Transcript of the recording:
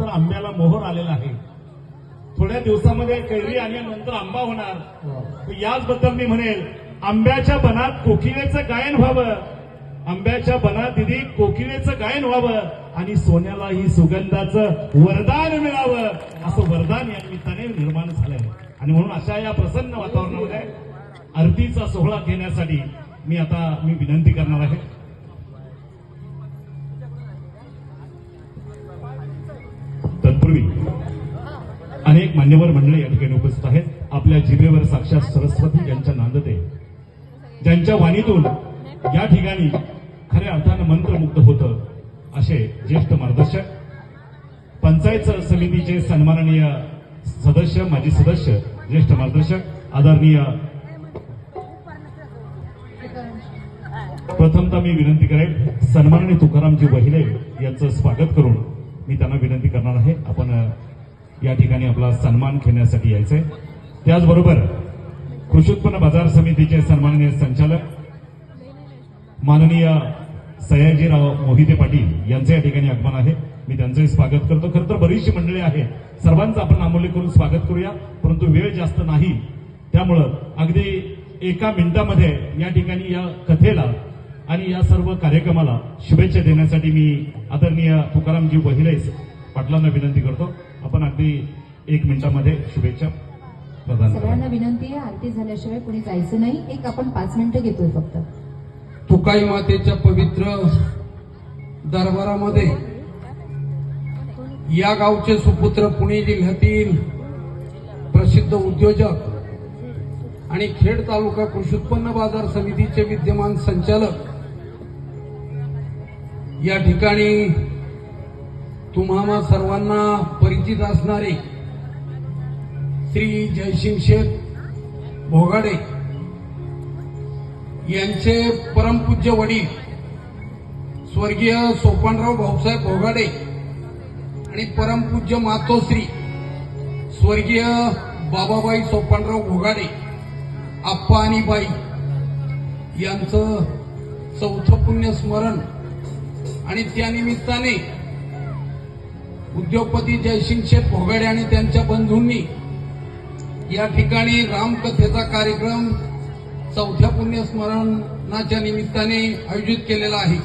तर आंब्याला मोहर आलेला आहे. थोड्या दिवसामध्ये कैरी आणि नंतर आंबा होणार. याचबद्दल मी म्हणेल, आंब्याच्या बनात कोकिळेचं गायन व्हावं, आंब्याच्या बनात दिदी कोकिळेचं गायन व्हावं आणि सोन्याला ही सुगंधाचं वरदान मिळावं, असं वरदान या निमित्ताने निर्माण झालंय. आणि म्हणून अशा या प्रसन्न वातावरणामध्ये आरतीचा सोहळा घेण्यासाठी मी विनंती करणार आहे. तत्पूर्वी अनेक मान्यवर मंडळी या ठिकाणी उपस्थित आहेत. आपल्या जिभेवर साक्षात सरस्वती यांच्या नांदते, ज्यांच्या वाणीतून या ठिकाणी खऱ्या अर्थानं मंत्रमुग्ध होतं असे ज्येष्ठ मार्गदर्शक, पंचायत समितीचे सन्माननीय सदस्य, माजी सदस्य, ज्येष्ठ मार्गदर्शक आदरणीय, प्रथमतः मी विनंती करेन सन्माननीय तुकारामजी वहिले यांचं स्वागत करून मी त्यांना विनंती करणार आहे, आपण या ठिकाणी आपला सन्मान घेण्यासाठी यायचंय. त्याचबरोबर कृषी उत्पन्न बाजार समितीचे सन्माननीय संचालक माननीय सयाजीराव मोहिते पाटील यांचे या ठिकाणी आगमन आहे. मी त्यांचंही स्वागत करतो. खरं तर बरीचशी मंडळी आहे, सर्वांचं आपण नामोल्लेख करून स्वागत करूया, परंतु वेळ जास्त नाही, त्यामुळं अगदी एका मिनिटामध्ये या ठिकाणी या कथेला आणि या सर्व कार्यक्रमाला शुभेच्छा देण्यासाठी मी आदरणीय तुकारामजी वहिले पाटलांना विनंती करतो. आपण अगदी 1 मिनिटामध्ये शुभेच्छा प्रदान. सगळ्यांना विनंती आहे, आरती झाल्याशिवाय कोणी जायचं नाही. आपण 5 मिनिटं घेतोय फक्त. तुकाई मातेच्या पवित्र दरबारामध्ये या गावचे सुपुत्र, पुणे जिल्ह्यातील प्रसिद्ध उद्योजक आणि खेड तालुका कृषी उत्पन्न बाजार समितीचे विद्यमान संचालक, या ठिकाणी तुम्हाला सर्वांना परिचित असणारे श्री जयसिंग शेठ भोगाडे यांचे परमपूज्य वडील स्वर्गीय सोपानराव भाऊसाहेब भोगाडे आणि परमपूज्य मातोश्री स्वर्गीय बाबाबाई सोपानराव भोगाडे आप्पा आणि बाई यांचं 4थं पुण्यस्मरण आणि त्यानिमित्ताने उद्योगपती जयसिंग शेठ भोगाडे आणि त्यांच्या बंधूंनी या ठिकाणी रामकथेचा कार्यक्रम 4थ्या पुण्यस्मरणाच्या निमित्ताने आयोजित केलेला आहे.